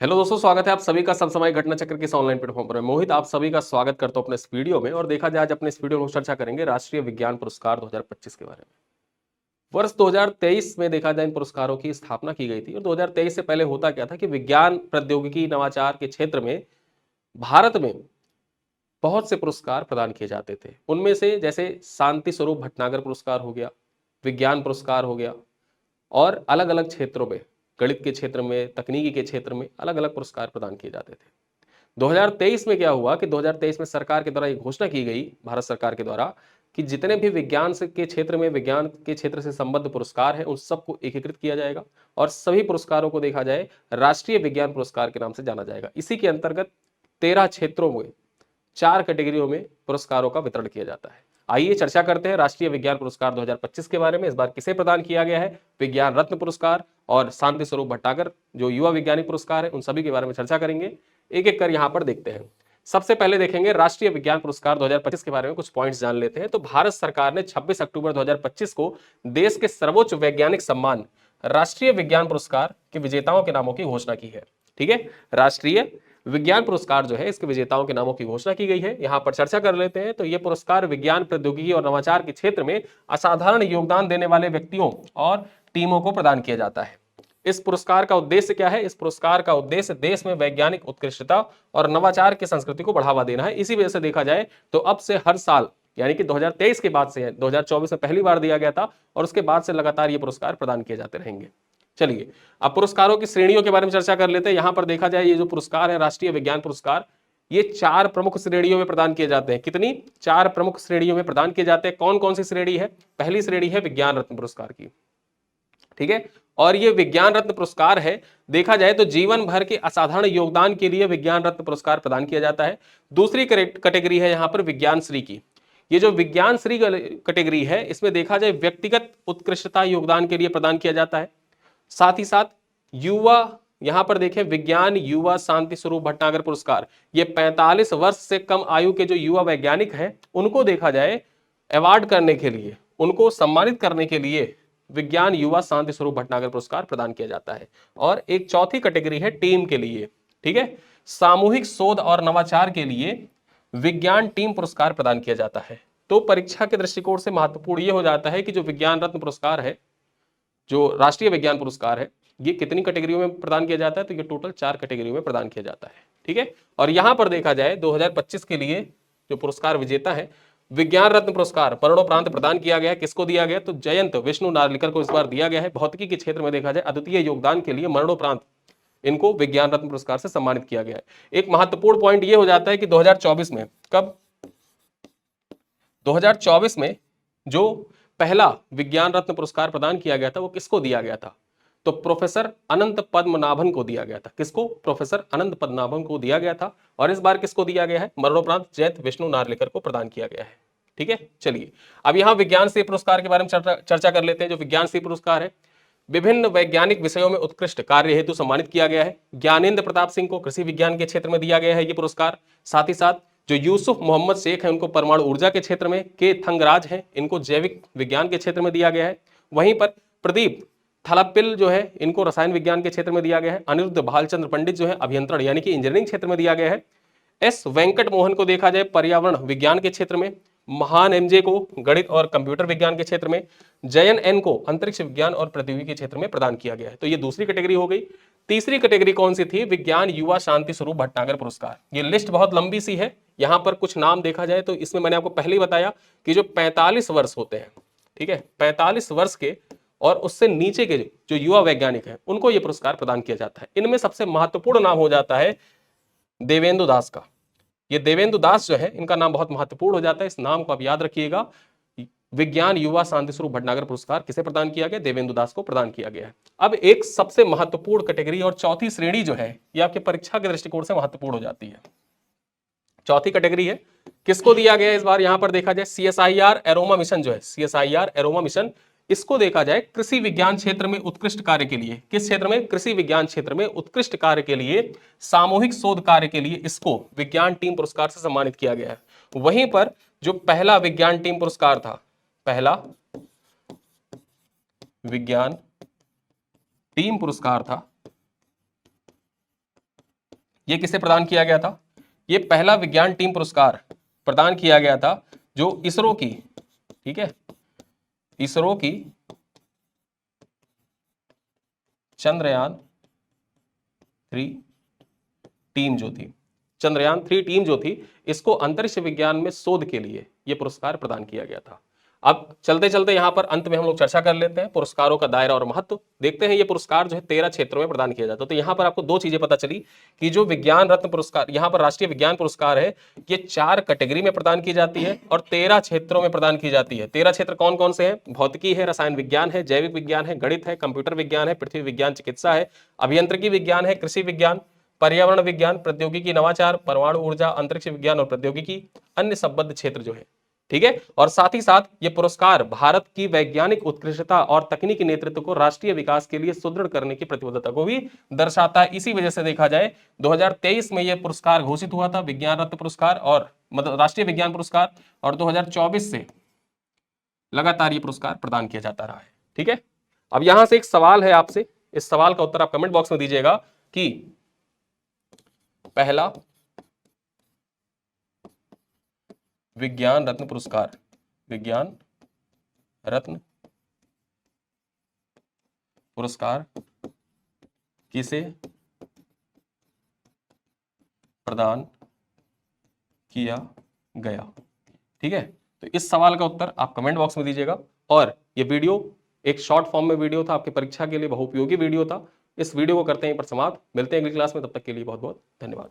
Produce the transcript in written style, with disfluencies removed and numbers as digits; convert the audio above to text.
Hello दोस्तों, स्वागत है आप सभी का समसामयिक घटना चक्र के इस ऑनलाइन प्लेटफॉर्म पर। मैं मोहित आप सभी का स्वागत करता हूं अपने इस वीडियो में। और देखा जाए आज अपने इस वीडियो में चर्चा करेंगे राष्ट्रीय विज्ञान पुरस्कार 2025 के बारे में। वर्ष 2023 में देखा जाए इन पुरस्कारों की स्थापना की गई थी। और 2023 से पहले होता क्या था कि विज्ञान प्रौद्योगिकी नवाचार के क्षेत्र में भारत में बहुत से पुरस्कार प्रदान किए जाते थे। उनमें से जैसे शांति स्वरूप भटनागर पुरस्कार हो गया, विज्ञान पुरस्कार हो गया, और अलग अलग क्षेत्रों में, गणित के क्षेत्र में, तकनीकी के क्षेत्र में अलग अलग पुरस्कार प्रदान किए जाते थे। 2023 में क्या हुआ कि 2023 में सरकार के द्वारा ये घोषणा की गई, भारत सरकार के द्वारा, कि जितने भी विज्ञान के क्षेत्र में, विज्ञान के क्षेत्र से संबद्ध पुरस्कार हैं उन सबको एकीकृत किया जाएगा और सभी पुरस्कारों को देखा जाए राष्ट्रीय विज्ञान पुरस्कार के नाम से जाना जाएगा। इसी के अंतर्गत 13 क्षेत्रों में 4 कैटेगरियों में पुरस्कारों का वितरण किया जाता है। आइए चर्चा करते हैं राष्ट्रीय विज्ञान पुरस्कार 2025 के बारे में। इस बार किसे प्रदान किया गया है? विज्ञान रत्न पुरस्कार और शांति स्वरूप भट्टागर जो युवा वैज्ञानिक पुरस्कार है, उन सभी के बारे में चर्चा करेंगे। एक एक कर यहां पर देखते हैं। सबसे पहले देखेंगे राष्ट्रीय विज्ञान पुरस्कार 2025 के बारे में कुछ पॉइंट्स जान लेते हैं। तो भारत सरकार ने 26 अक्टूबर 2025 को देश के सर्वोच्च वैज्ञानिक सम्मान राष्ट्रीय विज्ञान पुरस्कार के विजेताओं के नामों की घोषणा की है। ठीक है, राष्ट्रीय विज्ञान पुरस्कार जो है इसके विजेताओं के नामों की घोषणा की गई है। यहां पर चर्चा कर लेते हैं। तो यह पुरस्कार विज्ञान प्रौद्योगिकी और नवाचार के क्षेत्र में असाधारण योगदान देने वाले व्यक्तियों और टीमों को प्रदान किया जाता है। इस पुरस्कार का उद्देश्य क्या है? इस पुरस्कार का उद्देश्य देश में वैज्ञानिक उत्कृष्टता और नवाचार की संस्कृति को बढ़ावा देना है। इसी वजह से देखा जाए तो अब से हर साल, यानी कि 2023 के बाद से 2024 में पहली बार दिया गया था और उसके बाद से लगातार ये पुरस्कार प्रदान किए जाते रहेंगे। चलिए अब पुरस्कारों की श्रेणियों के बारे में चर्चा कर लेते हैं। यहां पर देखा जाए ये जो पुरस्कार है राष्ट्रीय विज्ञान पुरस्कार, ये 4 प्रमुख श्रेणियों में प्रदान किए जाते हैं। कितनी? 4 प्रमुख श्रेणियों में प्रदान किए जाते हैं। कौन कौन सी श्रेणी है? पहली श्रेणी है विज्ञान रत्न पुरस्कार की। ठीक है, और ये विज्ञान रत्न पुरस्कार है, देखा जाए तो जीवन भर के असाधारण योगदान के लिए विज्ञान रत्न पुरस्कार प्रदान किया जाता है। दूसरी कैटेगरी है यहां पर विज्ञान श्री की। ये जो विज्ञान श्री कैटेगरी है इसमें देखा जाए व्यक्तिगत उत्कृष्टता योगदान के लिए प्रदान किया जाता है। साथ ही साथ युवा, यहां पर देखें विज्ञान युवा शांति स्वरूप भटनागर पुरस्कार, ये 45 वर्ष से कम आयु के जो युवा वैज्ञानिक हैं उनको देखा जाए अवार्ड करने के लिए, उनको सम्मानित करने के लिए विज्ञान युवा शांति स्वरूप भटनागर पुरस्कार प्रदान किया जाता है। और एक चौथी कैटेगरी है टीम के लिए। ठीक है, सामूहिक शोध और नवाचार के लिए विज्ञान टीम पुरस्कार प्रदान किया जाता है। तो परीक्षा के दृष्टिकोण से महत्वपूर्ण यह हो जाता है कि जो विज्ञान रत्न पुरस्कार है, जो राष्ट्रीय विज्ञान पुरस्कार है, ये कितनी कैटेगरियों में प्रदान किया जाता है? तो ये टोटल 4 कैटेगरियों में प्रदान किया जाता है। ठीक है, और यहां पर देखा जाए 2025 के लिए जो पुरस्कार विजेता है, विज्ञान रत्न पुरस्कार मरणोपरांत प्रदान किया गया है। किसको दिया गया? तो जयंत विष्णु नार्लिकर को इस बार दिया गया है। भौतिकी के क्षेत्र में देखा जाए अद्वितीय योगदान के लिए मरणोपरांत इनको विज्ञान रत्न पुरस्कार से सम्मानित किया गया है। एक महत्वपूर्ण पॉइंट यह हो जाता है कि 2024 में, कब? 2024 में जो पहला विज्ञान रत्न पुरस्कार प्रदान किया गया था वो किसको दिया गया था? तो प्रोफेसर अनंत पद्मनाभन को दिया गया था। किसको? प्रोफेसर अनंत पद्मनाभन को दिया गया था। और इस बार किसको दिया गया है? मरणोपरांत जयंत विष्णु नार्लिकर को प्रदान किया गया है। ठीक है, चलिए अब यहां विज्ञान श्री पुरस्कार के बारे में चर्चा कर लेते हैं। जो विज्ञान श्री पुरस्कार है, विभिन्न वैज्ञानिक विषयों में उत्कृष्ट कार्य हेतु सम्मानित किया गया है। ज्ञानेंद्र प्रताप सिंह को कृषि विज्ञान के क्षेत्र में दिया गया है ये पुरस्कार। साथ ही साथ जो यूसुफ मोहम्मद शेख है उनको परमाणु ऊर्जा के क्षेत्र में, के थंगराज है इनको जैविक विज्ञान के क्षेत्र में दिया गया है। वहीं पर प्रदीप थलपिल जो है इनको रसायन विज्ञान के क्षेत्र में दिया गया है। अनिरुद्ध भालचंद्र पंडित जो है अभियंत्रण यानी कि इंजीनियरिंग क्षेत्र में दिया गया है। एस वेंकट मोहन को देखा जाए पर्यावरण विज्ञान के क्षेत्र में, महान एमजे को गणित और कंप्यूटर विज्ञान के क्षेत्र में, जयन एन को अंतरिक्ष विज्ञान और प्रौद्योगिकी के क्षेत्र में प्रदान किया गया है। तो ये दूसरी कैटेगरी हो गई। तीसरी कैटेगरी कौन सी थी? विज्ञान युवा शांति स्वरूप भटनागर पुरस्कार। ये लिस्ट बहुत लंबी सी है, यहां पर कुछ नाम देखा जाए तो इसमें मैंने आपको पहले ही बताया कि जो 45 वर्ष होते हैं, ठीक है, 45 वर्ष के और उससे नीचे के जो युवा वैज्ञानिक हैं उनको यह पुरस्कार प्रदान किया जाता है। इनमें सबसे महत्वपूर्ण नाम हो जाता है देवेंद्र दास का। ये देवेंद्र दास जो है इनका नाम बहुत महत्वपूर्ण हो जाता है, इस नाम को आप याद रखिएगा। विज्ञान युवा शांति स्वरूप भटनागर पुरस्कार किसे प्रदान किया गया? देवेंद्र दास को प्रदान किया गया है। अब एक सबसे महत्वपूर्ण कैटेगरी और चौथी श्रेणी जो है ये आपके परीक्षा के दृष्टिकोण से महत्वपूर्ण हो जाती है। चौथी कैटेगरी है, किसको दिया गया इस बार? यहां पर देखा जाए सीएसआईआर एरोमा मिशन जो है, सीएसआईआर एरोमा मिशन, इसको देखा जाए कृषि विज्ञान क्षेत्र में उत्कृष्ट कार्य के लिए। किस क्षेत्र में? कृषि विज्ञान क्षेत्र में उत्कृष्ट कार्य के लिए, सामूहिक शोध कार्य के लिए इसको विज्ञान टीम पुरस्कार से सम्मानित किया गया है। वहीं पर जो पहला विज्ञान टीम पुरस्कार था, पहला विज्ञान टीम पुरस्कार था ये किसे प्रदान किया गया था? ये पहला विज्ञान टीम पुरस्कार प्रदान किया गया था जो इसरो की, ठीक है, इसरो की चंद्रयान 3 टीम जो थी, चंद्रयान 3 टीम जो थी, इसको अंतरिक्ष विज्ञान में शोध के लिए यह पुरस्कार प्रदान किया गया था। अब चलते चलते यहां पर अंत में हम लोग चर्चा कर लेते हैं पुरस्कारों का दायरा और महत्व। देखते हैं ये पुरस्कार जो है 13 क्षेत्रों में प्रदान किया जाता है। तो यहां पर आपको दो चीजें पता चली कि जो विज्ञान रत्न पुरस्कार, यहां पर राष्ट्रीय विज्ञान पुरस्कार है, ये 4 कैटेगरी में प्रदान की जाती है और 13 क्षेत्रों में प्रदान की जाती है। 13 क्षेत्र कौन कौन से हैं? भौतिकी है, रसायन विज्ञान है, जैविक विज्ञान है, गणित है, कंप्यूटर विज्ञान है, पृथ्वी विज्ञान चिकित्सा है, अभियंत्रिकी विज्ञान है, कृषि विज्ञान, पर्यावरण विज्ञान, प्रौद्योगिकी नवाचार, परमाणु ऊर्जा, अंतरिक्ष विज्ञान और प्रौद्योगिकी, अन्य संबद्ध क्षेत्र जो है, ठीक है। और साथ ही साथ ये पुरस्कार भारत की वैज्ञानिक उत्कृष्टता और तकनीकी नेतृत्व को राष्ट्रीय विकास के लिए सुदृढ़ करने की प्रतिबद्धता को भी दर्शाता है। इसी वजह से देखा जाए 2023 में यह पुरस्कार घोषित हुआ था, विज्ञान रत्न पुरस्कार और मतलब राष्ट्रीय विज्ञान पुरस्कार, और 2024 से लगातार ये पुरस्कार प्रदान किया जाता रहा है, ठीक है। अब यहां से एक सवाल है आपसे, इस सवाल का उत्तर आप कमेंट बॉक्स में दीजिएगा कि पहला विज्ञान रत्न पुरस्कार, विज्ञान रत्न पुरस्कार किसे प्रदान किया गया, ठीक है। तो इस सवाल का उत्तर आप कमेंट बॉक्स में दीजिएगा। और ये वीडियो एक शॉर्ट फॉर्म में वीडियो था, आपकी परीक्षा के लिए बहुउपयोगी वीडियो था। इस वीडियो को करते हैं पर समाप्त। मिलते हैं अगली क्लास में, तब तक के लिए बहुत बहुत धन्यवाद।